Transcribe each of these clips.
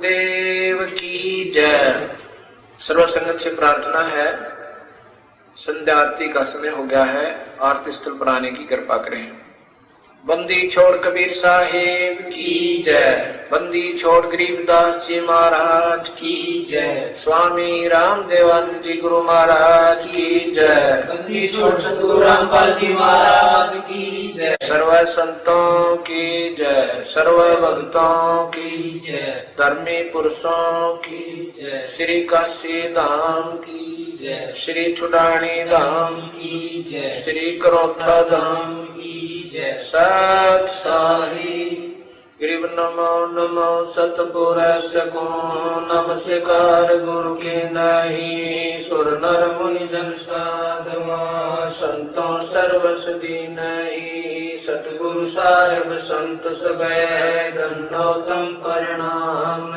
गुरुदेव की जय। सर्व संगत से प्रार्थना है, संध्या आरती का समय हो गया है, आरती स्थल पर आने की कृपा करें। बंदी छोड़ कबीर साहेब की जय। बंदी छोड़ गरीबदास जी महाराज की जय। स्वामी रामदेवानंद जी गुरु महाराज की जय। बंदी छोड़ सतगुरु रामपाल जी महाराज की जय। सर्व संतों की जय, सर्व भक्तों की जय, धर्मी पुरुषों की जय, श्री काशी धाम की जय, श्री छुडानी धाम की जय, श्री करोथा धाम की जय। सत साही ग्रीव नमो नमो सतपुरुष को नमस्कार गुरु के नहीं। सुर नर मुनि जन साधवा संतों सर्वसदी नहीं। सतगुरु साहेब संत सब दंडोतम परिणाम।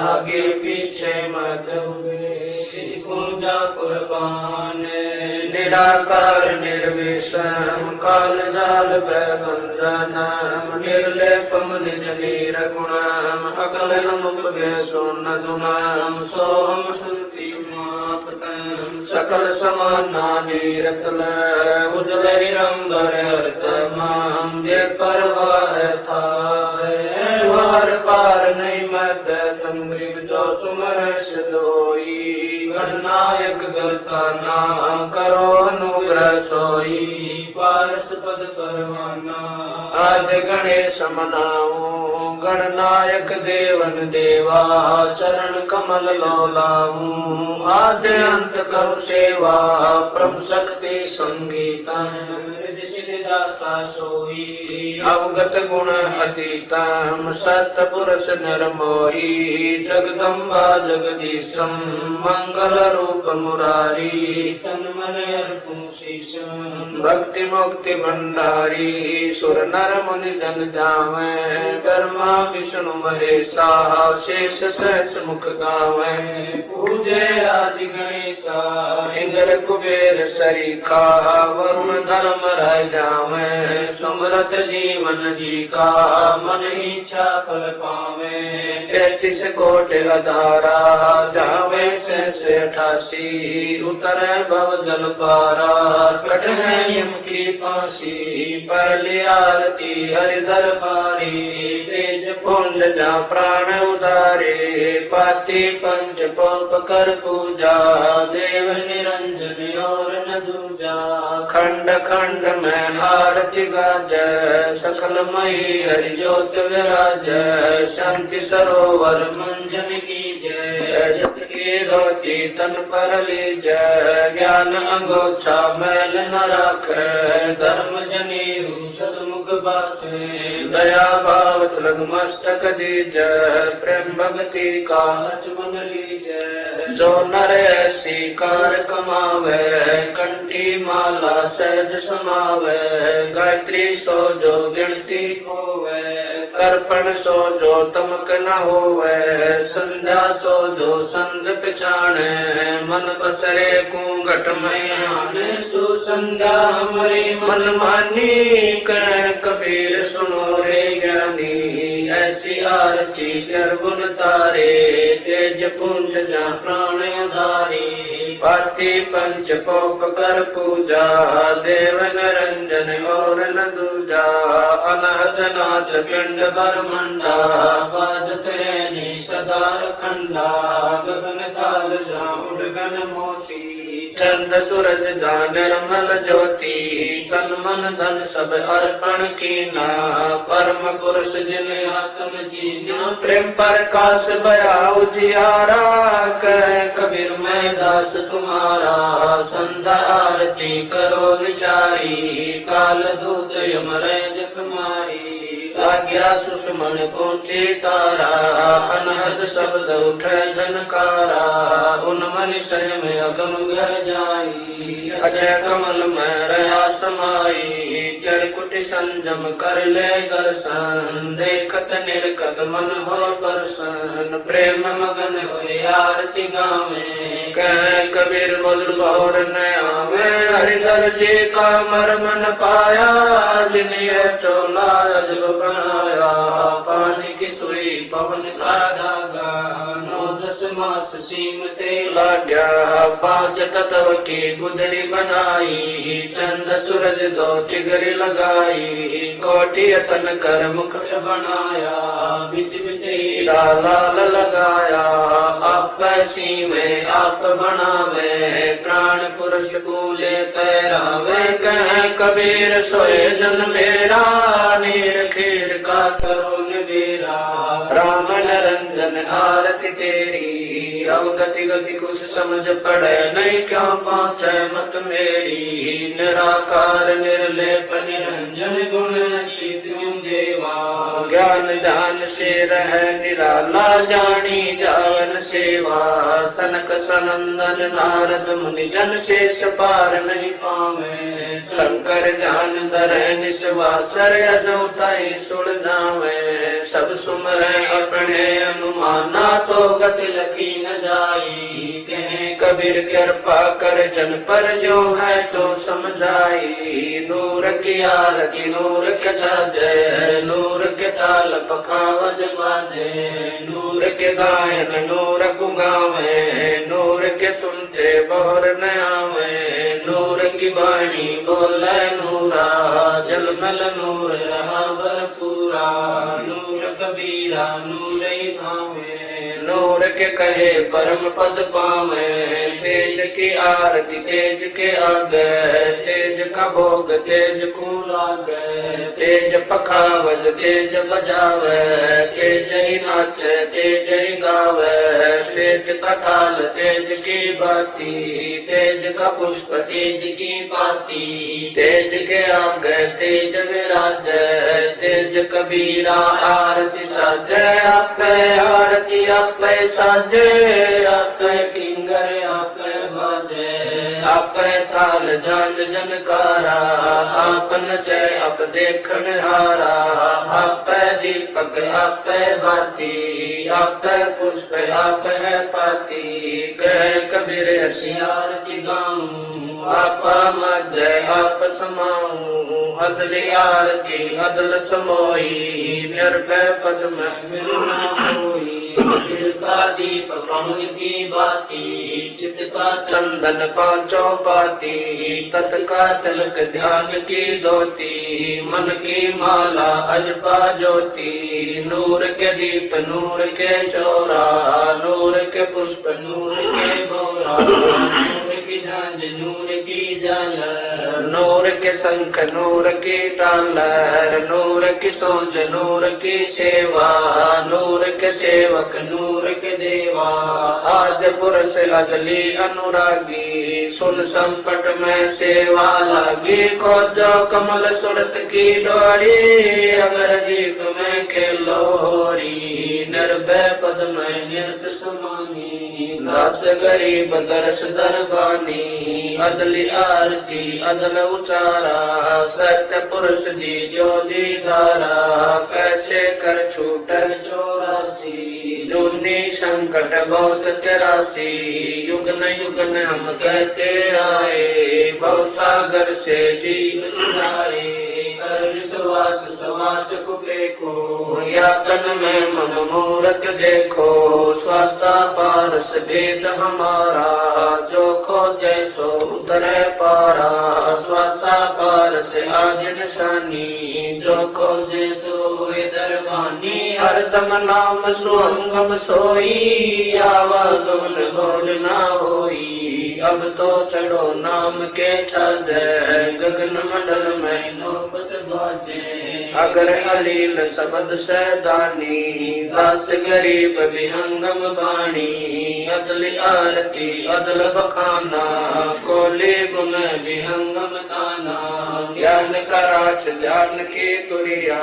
आगे पीछे मत हुए पूजा कुर्बान। निराकार निर्विषम काल जाल भयवंदनम। निर्लेपम निज नीर गुणम अकलनम उपवेशो न दुनम। सोहम सुरति समापतम सकल समाना नीरतल। उजल हिरंबर अर्तमम जे परवाह था। वार पार नहीं मद तम ग्रीव जो सुमर सदोई। गणनायक गलता ना करो अनुग्रह सोई। पारस पद परवाना आज गणेश मनाऊं। गणनायक देवन देवा चरण कमल लोलाऊं। आद्य अंत करु सेवा परम शक्ति संगीतम। दाता सोई अवगत गुण अतीतम। सत पुरुष नर मोही जगदम्बा जगदीशम। मंगल रूप मुरारी तन मन अर्पण शीशम। भक्ति मुक्ति भंडारी सुर नर मुनि जन जावे। ब्रह्मा विष्णु महेशा शेष सहस मुख गावे। पूजे आदि गणेशा इंद्र कुबेर सरीखा। वरुण धर्म राय जावे। सुमरत जीवन जी का मन इच्छा फल पावे। 33 कोटि अधारा जावे से 88। उतरे भव जल पारा कट है यम की फांसी। पहली आरती हरि दरबारी तेज पुंज जा प्राण उदारे। पाति पंच पोप कर पूजा देव निरंजन और न दूजा। खंड खंड में आरती गाज सकल मई हरि ज्योत विराज। शांति सरोवर मंजन की जय। जप की धोती तन पर लीज। ज्ञान अंगोछा मैल न राख। धर्म जनेऊ सदमुख बासे। दया भावत लग मस्तक दीज। प्रेम भक्ति का मन लीज। जो नर ऐसी कार कमावे कंठी माला सहज समावे। गायत्री सो जो गिनती होवे। तर्पण सो जो तमक न होवे। संध्या सो जो संध पिछाणे। मन बसरे घूंघट में आने। सुसंध्या हमारी मन मानी कह कबीर सुनो रे ज्ञानी। ऐसी आरती कर गुण तारे तेज पुंज जा प्राण उधारी। पाति पंच पोप कर पूजा देव निरंजन और न दूजा। अनहद नाथ पिंड बरमंडा बाजत है सदा खंडा। गगन ताल जा उड़गन मोती चंद सूरज जा निर्मल ज्योति। तन मन धन सब अर्पण कीना। परम पुरुष जिन आत्म जीना। प्रेम प्रकाश बया उजियारा कह कबीर मैं दास तुम्हारा। संध्या आरती करो विचारी। काल दूत यमराय जखमारी। आज्ञा सुषमण पहुंचे तारा। अनहद शब्द उठे झनकारा। उन मन शय में अगम घर जाई। अजय कमल में रहा समाई। चरकुट संजम कर ले दर्शन। देखत निर्कत मन हो परसन। प्रेम मगन होए आरती गावे। कह कबीर मधुर बहुर न आवे। हरिदर जी का मर्म न पाया। जिन्हें चोला अजब बनाया। पानी की सुई पवन का धागा। मास सीम ते लाग्या पांच तत्व की गुदड़ी बनाई चंद सूरज दो तिगरी लगाई कोटि तन कर मुकुट बनाया बिच बिच हीरा लाल लगाया आप सीमे आप बनावे प्राण पुरुष कूले पैरावे कह कबीर सोए जन मेरा नीर खीर का करो नवेरा राम निरंजन आरती तेरी अवगति गति कुछ समझ पड़े नहीं क्यों पहुँचे मत मेरी निराकार निर्लेप निरंजन गुण अतीत तुम देवा ज्ञान ध्यान से रह निराला जानी जावन सेवा सनक सनंदन नारद मुनि जन शेष पार नहीं पावे शंकर ध्यान धरे निस्वासर अजौताई सुड़ जावे सब सुमरे अपने अनुमाना तो गति लखी न जाई कहे कबीर कृपा कर जन पर जो है तो समझाई नूर की आरती नूर के छाजे नूर के ताल पखावज बाजे नूर के गायन नूर गुगावे नूर के सुनते बहुर न आवे नूर की वाणी बोले नूरा जलमल नूर रहा भरपूरा नूर कबीरा नूर ही भावे नूर के कहे परम पद पावे तेज की आरती तेज के आगे तेज का भोग तेज को लागे तेज पखावज तेज बजावे तेज ही नाचे तेज ही गावे तेज का थाल तेज की बाती तेज का पुष्प तेज की पाती तेज के आगे तेज विराजे तेज कबीरा आरती साजे आपे आरती आपे साजे आपे किंगर आपे बाजे आपे ताल झांझ जनकारा आप नचे आप देखन हारा आपे दीपक आपे बाती आपे पुष्प आप है पाती कह कबीर हसी आरती गाऊं आपा मध्य आप समाऊं अदली आरती अदल समोई निर्भय पद में मिलना कोई दिल का दीप पवन की बाती चित का चंदन पांचों पाती तत् का तिलक ध्यान की धोती मन की माला अजपा ज्योति नूर के दीप नूर के चौरा नूर के पुष्प नूर के बोरा नूर की झांझ नूर की झालर नूर के शंख नूर की टालर नूर की सोज नूर की सेवा नूर के सेवक नूर के देवा आद्य पुरुष अदली अनुरागी सुन संपट में सेवा लागी खोजो कमल सुरत की डोरी अगर दीप में खेलो होरी निर्भय पद में निर्द समानी दास गरीब दर्श दरबानी अदली आरती अदल उचारा सत्य पुरुष दी जो दीदारा कैसे कर छूट 84 दुनी संकट बहुत तेरासी युगन युगन हम कहते आए भव सागर से जीव चुराए कर विश्वास सवास को देखो या तन में मन मूरत देखो श्वासा पारस भेद हमारा जो खोजे सो उतरे पारा श्वासा पारस आज निशानी जो खोजे सो दरबानी हरदम नाम सुअंगम सोई आवागमन भोर ना होई अब तो चढ़ो नाम के छाद गगन मंडल में नौबत बाजे अगर अलील शब्द सैदानी दास गरीब विहंगम बाणी अदल आरती अदल बखाना कोले गुण विहंगम ताना ज्ञान का राज जान के तुरिया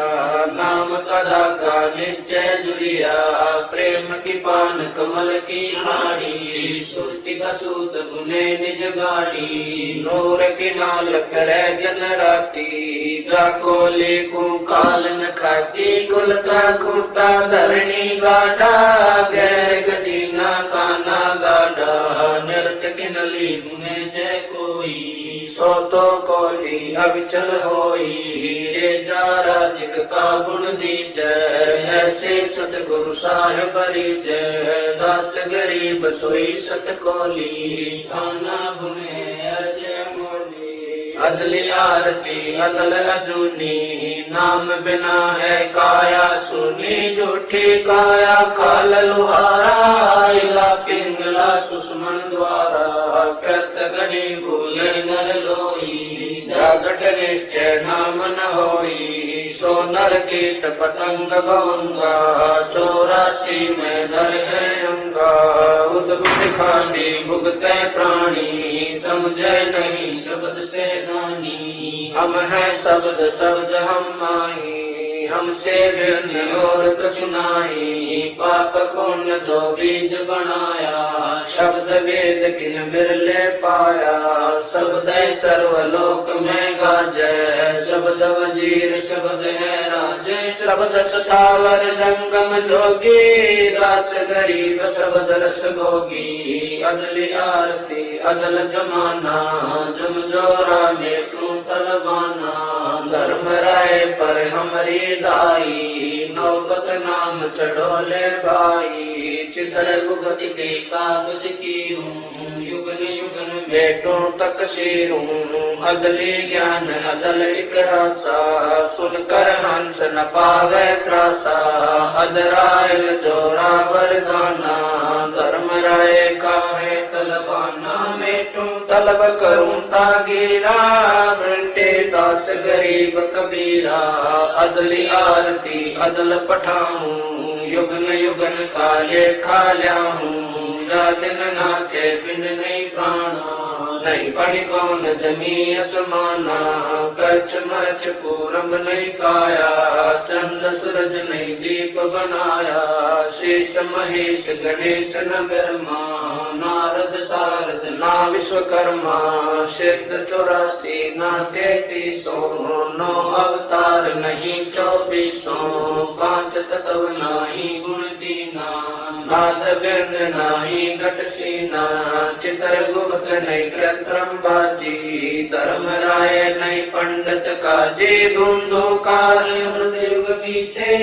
नाम कदा का निश्चय जुरिया प्रेम की पान कमल की हाड़ी सुरति का सूत बुने निज गाड़ी नूर की नाल करे जन राती जाको लेकू काल न खाती कुल का खूटा धरणी गाड़ा गैर गजीना ताना गाड़ा नृत की नली गुने जय कोई सो तो कोली अविचल होई, हीरे जारा जिक का गुण दीजै, ऐसे सतगुरु साहिब रीजै, दास गरीब सोई सत कोली, आना गुने अर्जै मोली। अदली आरती अदल अजूनी, नाम बिना है काया सुनी, झूठी काया काल लुहारा, इला पिंगला सुषमन द्वारा, कृत गरी भूले नर लोई, जागट निश्चय नाम न होई, सो नर कीट पतंग भंगा, 84 में धर है अंगा, उद्भुत खानी भुगते प्राणी, समझे नहीं शब्द से दानी, हम है शब्द शब्द हम माही, हमसे भिन्न और कछु नाई, पाप पुण्य दो बीज बनाया, शब्द वेद किन बिरले पाया, शब्द सर्वलोक में गाजै, शब्द वजीर शब्द है राजै, शब्द स्थावर जंगम जोगी, दास गरीब शब्द रस भोगी, अदली आरती अदल जमाना, जम जोरा में तू तलवाना, धर्म राय पर हमारी दाई, नौबत नाम चढ़ोले भाई, चित्र गुगत के कागज की हूँ, युगन युगन बेटों तक सीरूं, अदली ज्ञान अदल एक रासा, सुनकर हंस न पावे त्रासा, अजराइल जोरा वरदाना, धर्म राय का है तलवाना, मेटूं तलब करूं तागीरा, मिटे दास गरीब कबीरा, अदली आरती अदल पठाऊं, युगन युगन काले खाल्याऊं, जा दिन नाचे पिंड नहीं प्राणा, नहीं पानी पवन जमी असमाना, कच्छ मच्छ पूरम नहीं काया, चंद सूरज नहीं दीप बनाया, शेष महेश गणेश न ब्रह्मा, नारद सारद ना विश्वकर्मा, सिद्ध 84 ना 33, 9 अवतार नहीं 24, 5 तत्व नहीं गुण दीना, नाद बिंद नहीं घट सीना, चित्र गुप्त नहीं कृत्रम बाजी, धर्म राय नहीं पंडित काजी, धुंधुकार युग बीते,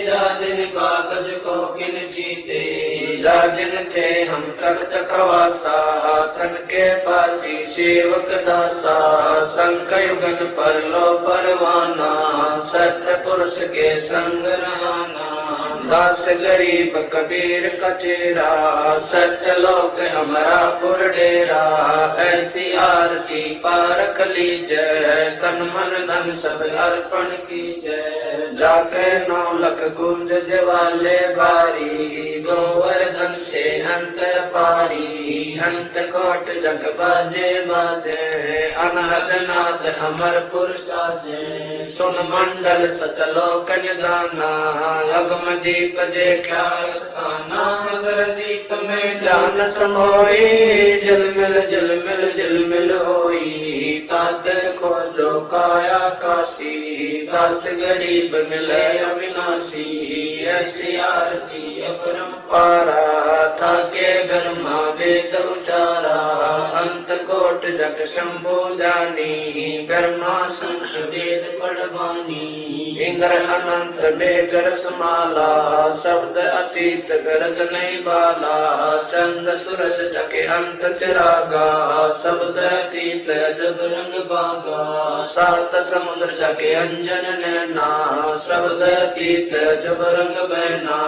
जा दिन कागज को किन जीते, जा दिन थे हम तख्त खवासा, तन के पाती सेवक दासा, संक युगन पर लो परवाना, सत्य पुरुष के संग रहना, दास गरीब कबीर कचेरा, सत्य लोक हमारा पुर डेरा, ऐसी आरती पारख लीजै, तन मन धन सब अर्पण कीजै, जाके 9 लख गुंज दिवाले बारी, गोवर्धन से अंत पारी, अंत कोट जग बाजे बाजे, अनहद नाद अमरपुर साजे, सुन मंडल सतलोक निदाना, अगम दीप देखा स्थाना, मगर दीप में जान समोई, जल मिल होई, तात को जो काया काशी, दास गरीब मिले अविनाशी, ऐसी आरती अपरंपारा, था के ब्रह्मा वेद उचारा, अंत कोट जग शंभु जानी, ब्रह्मा संत वेद पढ़वानी, इंद्र अनंत बेगर समाला, शब्द अतीत गर्द नहीं बाला, चंद सूरज जके अंत चिरागा, शब्द अतीत जब रंग बागा, 7 समुद्र जके अंजन नैना, शब्द अतीत जब रंग बहना,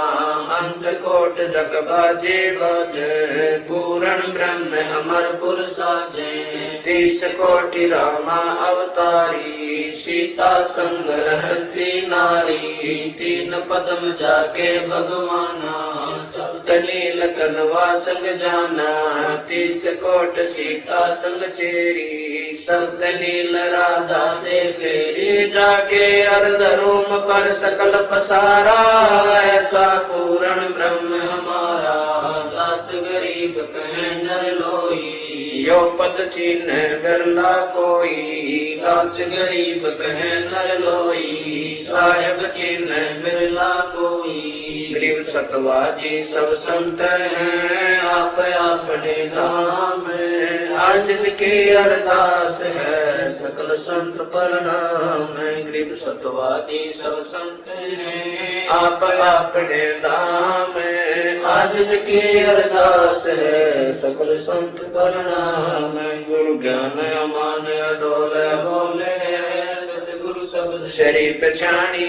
अंत कोट जग बाजे बाजे, पूर्ण ब्रह्म अमरपुर साजे, 30 कोटि रामा अवतारी, सीता संग रहती नारी, 3 पदम जाके भगवाना, सप्त नील कनवा संग जाना, 30 कोट सीता संग चेरी, सप्त नील राधा दे फेरी, जाके अर्ध रोम पर सकल पसारा, ऐसा पूर्ण ब्रह्म हमारा, दास गरीब कहे नर लोई, यो पद चिन्ह बिरला कोई, दास गरीब कहे नर लोई, साहेब चिन्ह बिरला कोई, गरीब सतवादी सब संत हैं, आप अपने धाम में। आज की अरदास है, सकल संत प्रणाम है। गरीब सतवादी सब संत हैं, आप अपने धाम में। आज की अरदास है, सकल संत प्रणाम है। गुरु ज्ञान अमान डोले बोले, सतगुरु शब्द शरी पछाणी।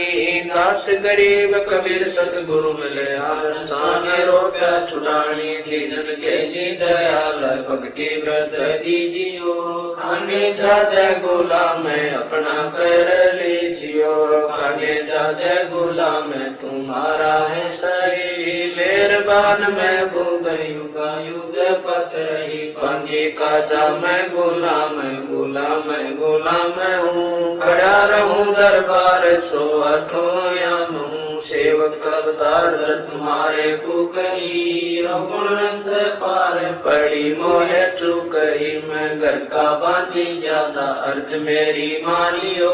दास गरीब कबीर सतगुरु मिले, आस्थान रोप्या छुड़ानी। दीनन के जी दयाल भक्ति व्रत दीजियो, खाने जादे गुलाम अपना कर लीजियो। खाने जादे गुलाम तुम्हारा है सही, मेहरबान महबूब युग युग पत रही। पांगी का जा मैं गुलाम गुलाम गुलाम हूँ, खड़ा रहूं दरबार सो अठों याम हूँ। सेवक करतार तुम्हारे को कही, रघुनंद पार पड़ी मोहे चुकही। मैं घर का बांधी ज्यादा अर्ज मेरी मानियो,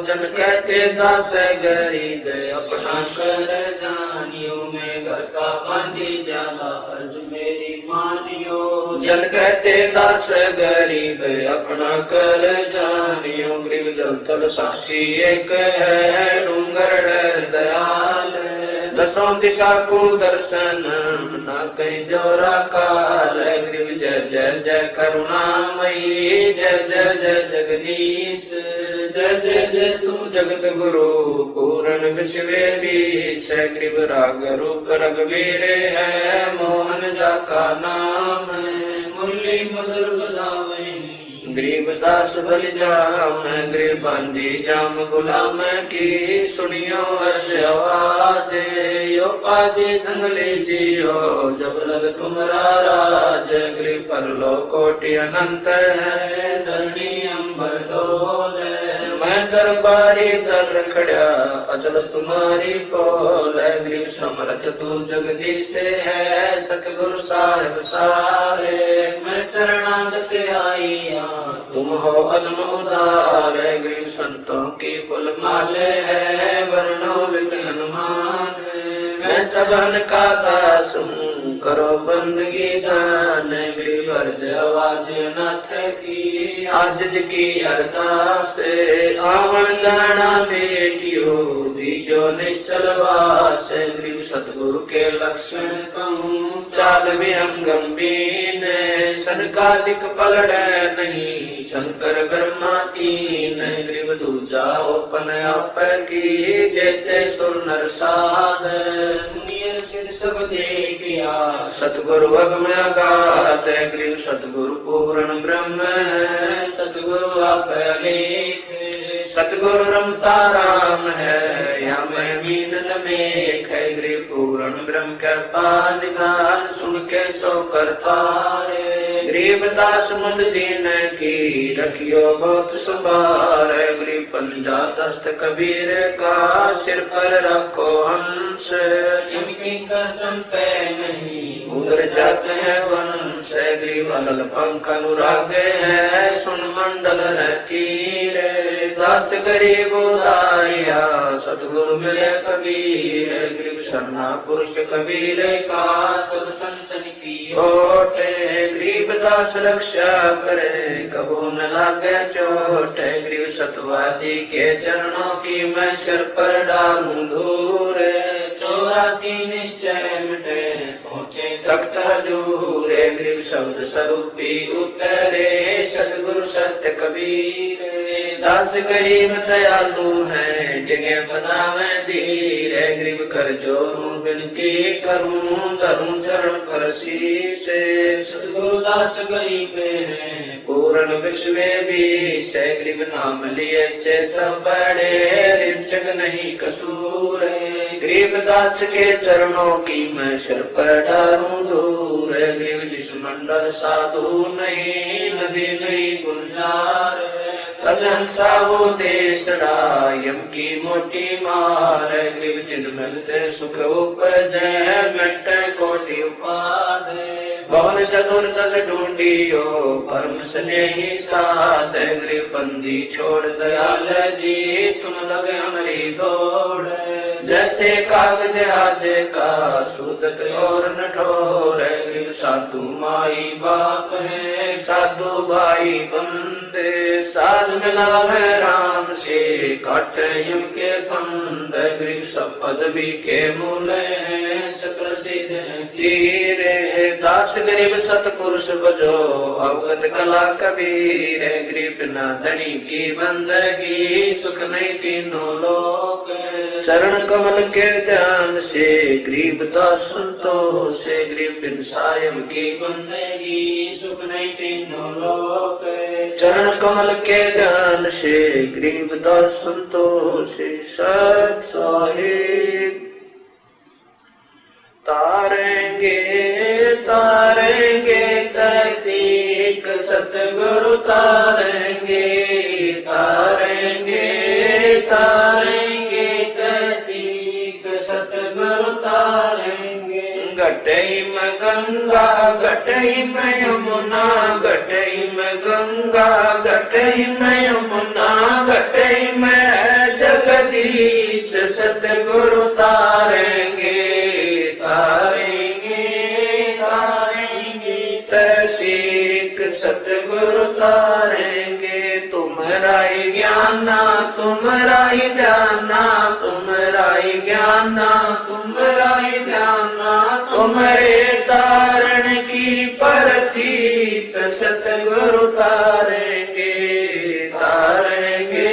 जन कहते दास गरीब अपना कर जानियो। मैं घर का बांधी ज्यादा अर्ज मेरी मानियो, जन कहते दास गरीब अपना कर जानियो। गरीब जल तल साक्षी एक है, डूंगर डर दयाल। दसों दिशा को दर्शन न कहीं जोरा काल। गरीब जय जय जय करुणामयी, जय जय जय जगदीश। जय जय जय तू जगत गुरु पूर्ण विश्व बीश। गरीब राग रूप रघुवीर है, मोहन जा का नाम। मुरली मधुर बजावे, गरीब दास बल जाम। गरीब बांधी जाम गुलाम की, सुनियो अर्ज आवाज। यो पाजी संग लीजियो, जब लग तुम्हारा राज। गरीब परलो कोटि अनंत है, धरणी अंबर डोल। मैं दरबारी दर खड़ा, अचल तुम्हारी बोल। गरीब समर्थ तू जगदीश है, सतगुरु साहिब सारे। मैं शरणागत आईया, तुम हो अदम उदार। गरीब संतों की फुल माले है, वर्णो वित हनुमान। मैं सबन का दास हूँ, करो बंदगी दान। गरीब अर्ज आवाज नाथ की, आजिज की अरदास। आवन जाना बेटियो, दीजो निश्चल वास। गरीब सतगुरु के लक्षण कहूँ, चाल विहंगम बीन। सनकादिक पलड़ नहीं, शंकर ब्रह्मा तीन। गरीब दूजा ओपन आप की, जेते सुर नर साध। दुनिया सिर सब देखिया, सतगुरु अगम अगाध। गरीब सतगुरु पूर्ण ब्रह्म है, सतगुरु आप अलेख। सतगुरु रमता राम है, या मैं मीन मेघ है। गरीब पूर्ण ब्रह्म कृपा निदान, सुन के सो करता रे। गरीब दास मत दीन की, रखियो बहुत संभार। गरीब पंजा दस्त कबीर का, सिर पर रखो हंस। इनकी कर्जम पे नहीं, उधर जाते हैं वंश। गरीब अलग पंख अनुराग है, सुन मंडल तीर। दास गरीब उदारिया, सतगुरु मिले कबीर। गरीब शरणा पुरुष कबीर का, सब संतन की ओट। गरीब दास रक्षा करे, कबू न लागे चोट। गरीब सतवादी के चरणों की, मैं सिर पर डालूं धूर। 84 निश्चय मिटे, पहुँचे तख्त हजूर। गरीब शब्द स्वरूपी उतरे, सतगुरु सत्य कबीर। दास गरीब दयालु है, जगह बनावे धीर। गरीब कर जोरूं विनती करूं, धरूं चरण पर शीश। सतगुरु दास गरीब है, पूर्ण विश्व बीश। गरीब नाम लिए से सब बड़े, रिंचक नहीं कसूर। गरीब दास के चरणों की, मैं सिर पर डालूं धूर। गरीब जिस मंडल साधु नहीं, नदी नहीं गुलजार। हंसा वो देशड़ा, यम की मोटी मार। गरीब जिन मिलते सुख उपजे, मिट कोटि उपाद। भवन चतुर्दश ढूंढियो, परम स्नेही साध। गरीब बंदी छोड़ दयाल जी, तुम लगे हमारी दौड़। जैसे कागज आजे का सूदत और नठोर है। साधु माई बाप है साधु भाई बंदे, साध मिलावे राम से काट यम के फंद। ग्रीब सब पदवी के मूले हैं सकल सिद्ध तीर है। दास गरीब सतपुरुष बजो अवगत कला कबीर। गरीब न धनी की बंदगी सुख नहीं तीनों लोक। चरण कमल के ध्यान से गरीब दास संतोष से। गरीब बिन सायम की बंदगी सुख नहीं तीनों लोक। चरण कमल के ध्यान से गरीब दास संतोष से। सत साहिब तारेंगे तारेंगे तहकीक सतगुरु तारेंगे तारेंगे तारेंगे तहकीक सतगुरु तारेंगे। घटई में गंगा घटई में यमुना घटई में गंगा घटई में यमुना घटई में जगदीश सतगुरु तारेंगे तारेंगे तारेंगे तहसीक सतगुरु तारेंगे। तुम्हारा ही ज्ञाना तुम्हारा ही जाना तुम्हारा ही ज्ञाना तुम्हारा ही जाना। तुम्हारे तारण की परतीत सतगुरु तारेंगे तारेंगे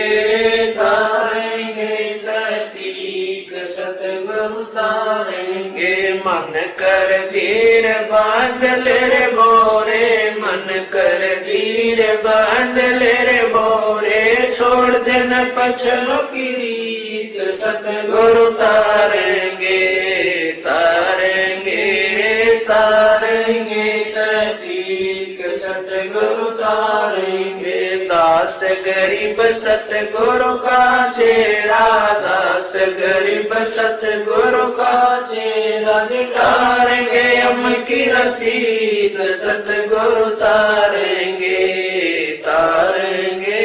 तारेंगे तहतीक सतगुरु तारेंगे। मन कर धीर बांध ले रे बोरे मन कर धीर बांध ले रे बोरे। छोड़ देना पछलो की रीत सतगुरु तारेंगे तारेंगे तारेंगे तहकीक सतगुरु तारेंगे। दास गरीब सतगुरु का चेहरा दास गरीब सतगुरु का चेहरा। तारेंगे हम की रसीद सतगुरु तारेंगे तारेंगे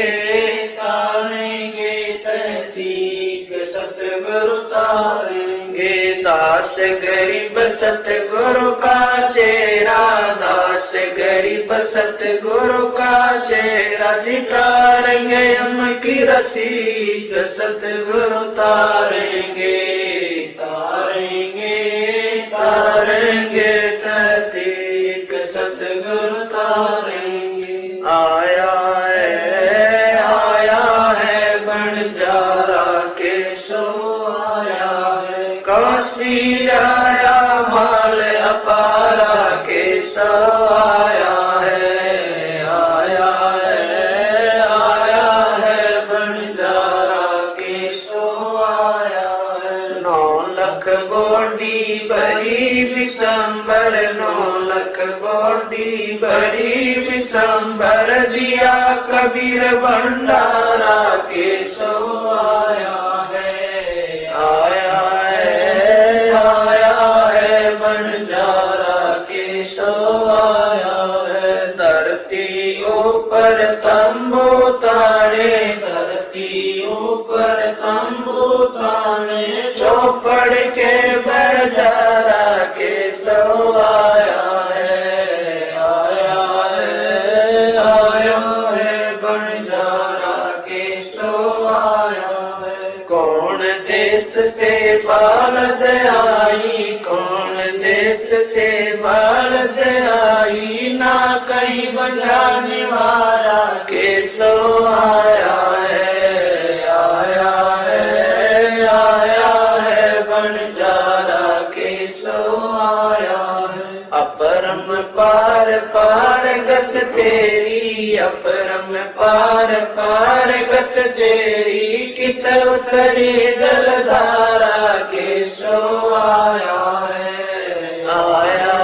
तारेंगे तहकीक सतगुरु तारेंगे। दास गरीब सतगुरु का चेहरा दास गरीब सतगुरु का चेहरा। तारेंगे हम की रसीद सतगुरु तारेंगे तारेंगे तारेंगे तहकीक सतगुरु तारेंगे। आया है बंजारा के सो आया है। काशी आया माल अपारा के सो आया है। आया है बंजारा के सो आया है। 9 लाख बोडी भरी विशंबर 9 लाख बोडी भरी विशंबर। दिया कबीर भंडारा के सो आया है। आया है बंजारा के सो आया है। धरती ऊपर तंबू तारे धरती ऊपर तंबू तारे। चौपड़ के बजारा के सो आया है। आया है बंजारा के सो आया है। कौन देश से बालद आई कौन देश से बालद आई। ना कहीं बजाने वाला के सो आया है। आया है बंजारा के सो आया है। अपरम पार पार गत तेरी अपरम पार पार गत तेरी। कित उतरी जलधारा के सो आया है। आया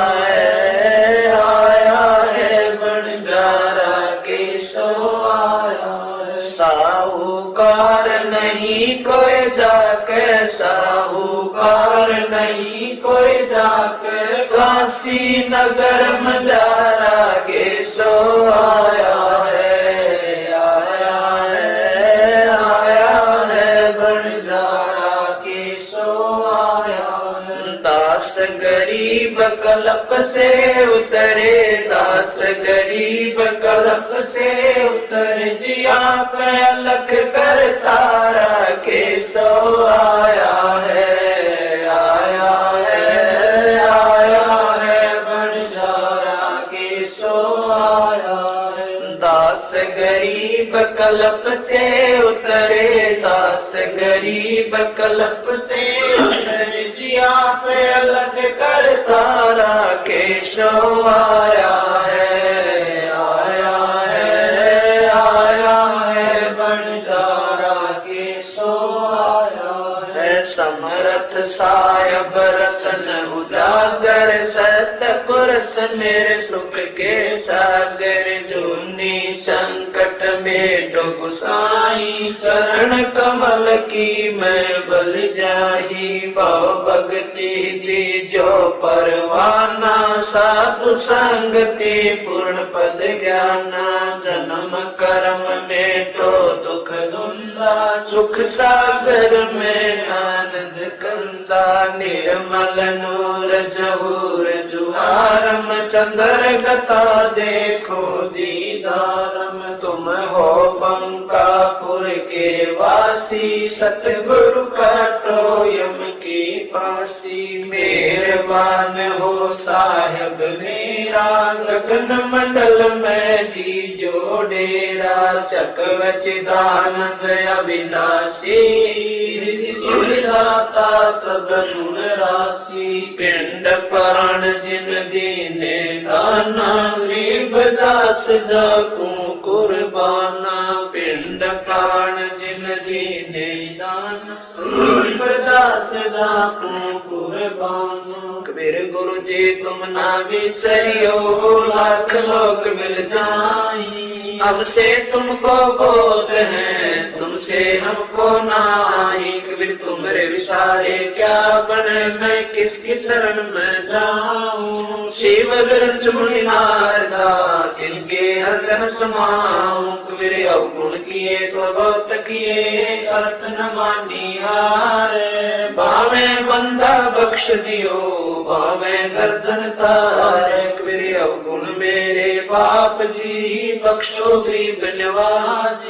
है बंजारा के सो आया है। साहूकार नहीं कोई जाके साहूकार नहीं कोई जाके। काशी नगर मजारा के सो आया है। आया है बंजारा के सो गरीब कल्प से उतरे दास गरीब कल्प से उतरे जी आप अलख कर तारा के सो आया है आया है आया है बंजारा के सो आया है। दास गरीब कल्प से उतरे दास गरीब कल्प से उतरे जी आप अलग कर तारा के सो आया है आया है आया है बंजारा के सो आया है। समरथ सायब रतन उजागर सतपुरुष मेरे सुख के सागर जूनी संकट में डूब साई चरण कमल की मैं बल जाही भव भक्ति दी जो परवाना साधु संगति पूर्ण पद ज्ञाना जन्म कर्म में तो दुख दुंदा सुख सागर में आनंद कंदा निर्मल नूर जहूर जुहारम चंद्र गता देखो दीदारम तुम हो बंकापुर के वासी सतगुरु काटो यम की फांसी मेहरबान हो साहेब मेरा गगन मंडल में दीजो डेरा चकवचिदानंद अविनाशी दाता सब गुण राशि पिंड प्राण जिन दीने दाना गरीब दास जाकू कुर्बाना पिंड प्राण जिन दीने दाना गरीब दास जाकू कुर्बाना। कबीर गुरु जी तुम ना बिसरियो लाख लोग मिल जाई हमसे तुमको बोध है तुमसे हमको नाई। कबीर तुम्हारे विसारे क्या बने मैं किसकी शरण में जाऊं शिव विरच मुनि नारदा तिनके हरदन समाऊं। कबीर अवगुण किए तो बहुत किए अर्थ न मानी हार बावे बंदा बख्श दियो बावे गर्दन तारे। कबीर अवगुण मेरे बाप जी बख्शो गरीब नवाज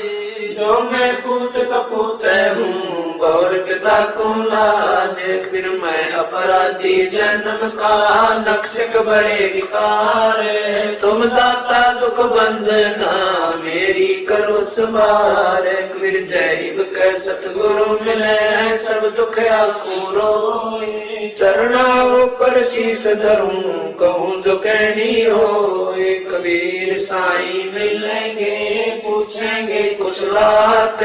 जो मैं पूत कपूत हूँ और पिता को लाज। कबीर मैं अपराधी जन्म का नक्शक बड़े गिकार तुम दाता दुख बंधना मेरी करो संभार। कबीर जैब के सतगुरु मिले सब दुख आकुरो चरणा ऊपर शीस धरूं कहूँ जो कहनी हो। कबीर साईं मिलेंगे पूछेंगे कुशलात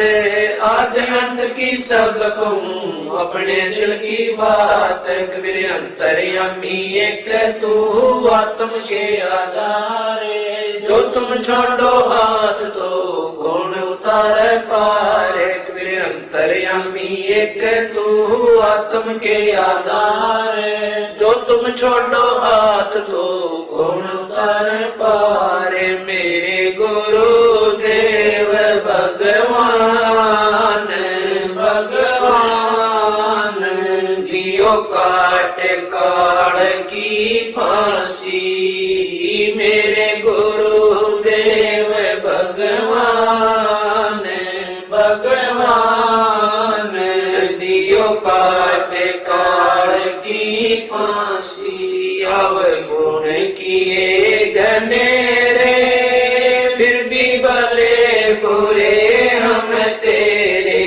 आद्य अंत की सब कहूँ अपने दिल की बात। कबीर अंतर्यामी एक तू आत्म के आधारे जो तुम छोड़ो हाथ तो कौन उतारे पारे। कबीर अंतर्यामी एक तू आत्म के आधारे जो तुम छोड़ो हाथ तो कौन उतारे पारे। मेरे गुरु देव भगवान भगवान दियो काट काट की फांसी मेरे गुरु देव भगवान भगवान दियो काट काट की फांसी। अवगुण किए घनेरे फिर भी भले बुरे हम तेरे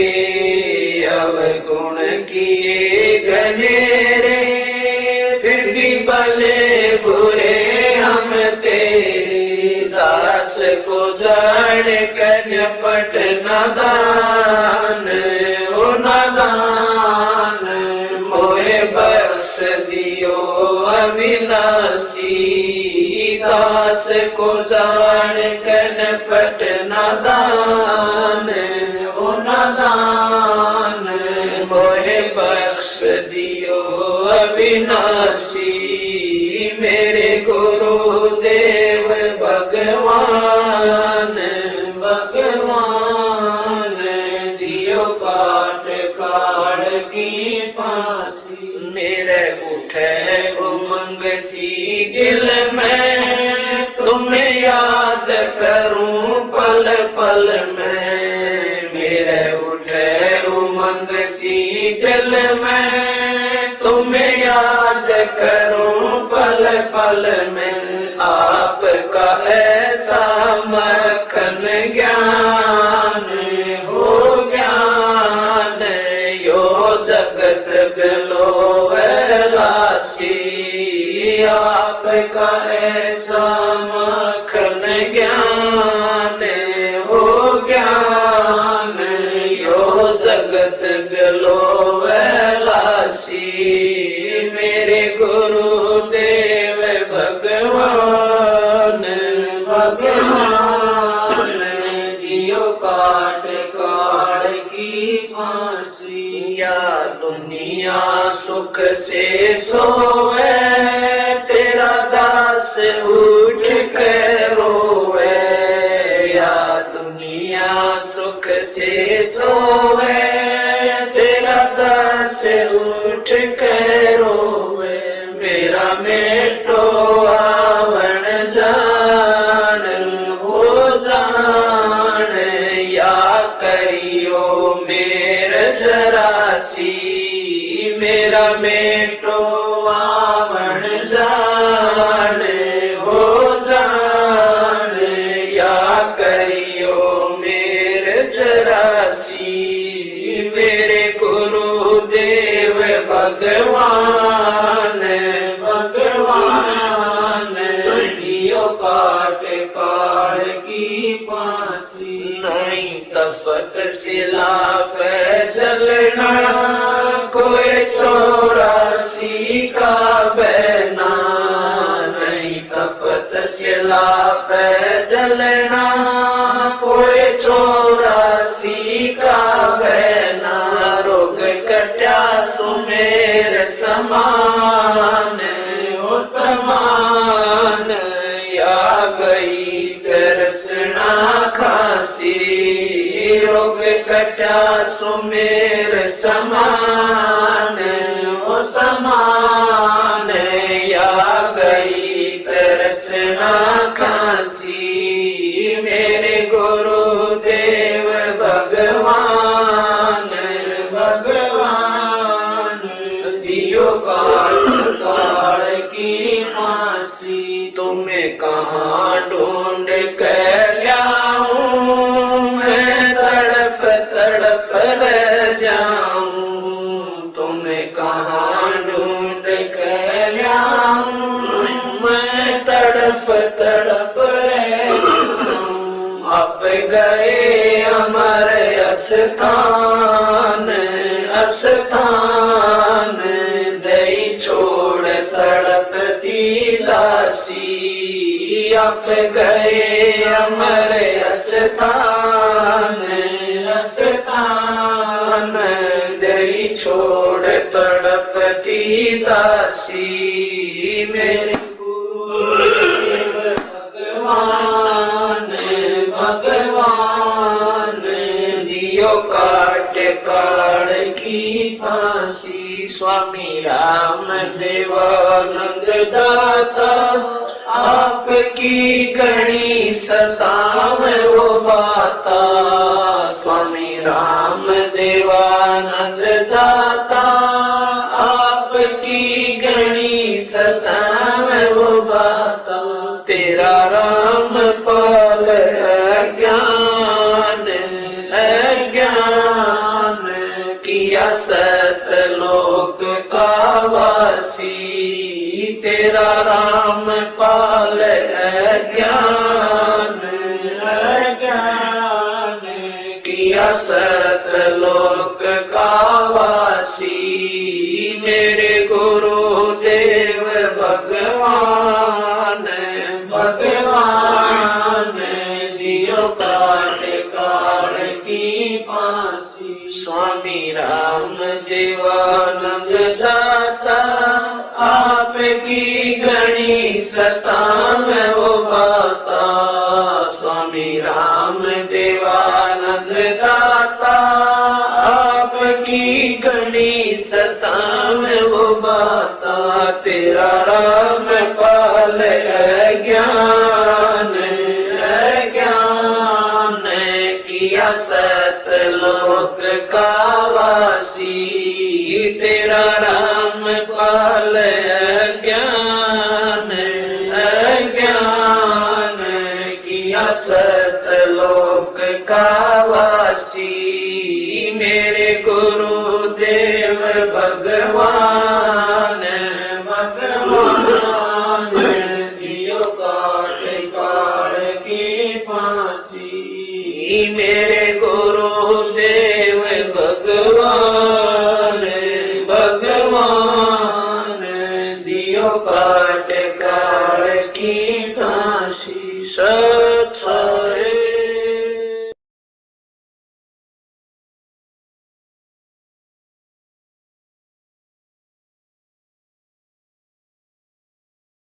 अवगुण किए घनेरे फिर भी भले बुरे हम तेरे। दास को जान कर पट नादान ओ नादान मोहे बरस दियो अविनाशी। दास को जान कर पट नादान ओ नादान मोहे बख्श दियो अविनाशी। मेरे गुरु देव भगवान भगवान दियो काट काट की फांसी। मेरे उठे उमंग मैं तुम्हें याद करूं पल पल में, आपका ऐसा मक्खन ज्ञान हो ज्ञान, यो जगत बिलोवलासी, आपका ऐसा मक्खन ज्ञान हो ज्ञान, यो जगत बिलोवलासी, मेरे गुरुदेव भगवान भगवान, दियो काट काट की फांसी, या दुनिया सुख से सोवे, तेरा दास उठ कर रोवे, या दुनिया सुख से सोवे, तेरा दास उठ कर रोवे, मेरा मेटो आवण जान हो जान, या करियो मेर जरासी, मेरा मेटो आवण जान हो जान, या करियो मेर जरासी, मेरे गुरुदेव भगवान भगवान, दियो काट काट की फांसी, नहीं तपत शिला पे जलना, कोई 84 का बहना, नहीं तपत शिला पे जलना, कोई 84 का बहना, रोग कट्या सुमेर समान हो समान, या गई दर्शना खासी, रोग कट्या सुमेर समान हो समान, या गई दर्शना खासी, मेरे गुरुदेव भगवान भगवान, दियो काट काट की फांसी, तुम्हें कहाँ ढूंढ कर लाऊं, मैं तड़प तड़प रह जाऊं, तुम्हें कहाँ ढूंढ कर लाऊं, मैं तड़प तड़प रह जाऊं, अब गए अमर अस्थान अस्थान, दई छोड़ तड़पती दासी, अब गए अमर अस्थान अस्थान, दई छोड़ तड़पती दासी, मेरे गुरुदेव भगवान भगवान, दियो काट काट की फांसी, स्वामी राम देवानंद दाता, आपकी गणी सताव वो बाता, स्वामी राम देवानंद दाता, आपकी गणी सताव वो बाता, तेरा राम पाल अज्ञान अज्ञान, किया सतलोक का वासी, तेरा राम पाल अज्ञान अज्ञान, किया सतलोक का वासी, मेरे गुरुदेव भगवान भगवान, दियो काट काट की फांसी, स्वामी राम देवानंद दाता, आपकी गणी सताव वो बाता, स्वामी राम देवानंद दाता, आपकी गणी सताव वो बाता, तेरा राम पाल अज्ञान अज्ञान, किया सतलोक का वासी, का वासी, मेरे गुरुदेव भगवान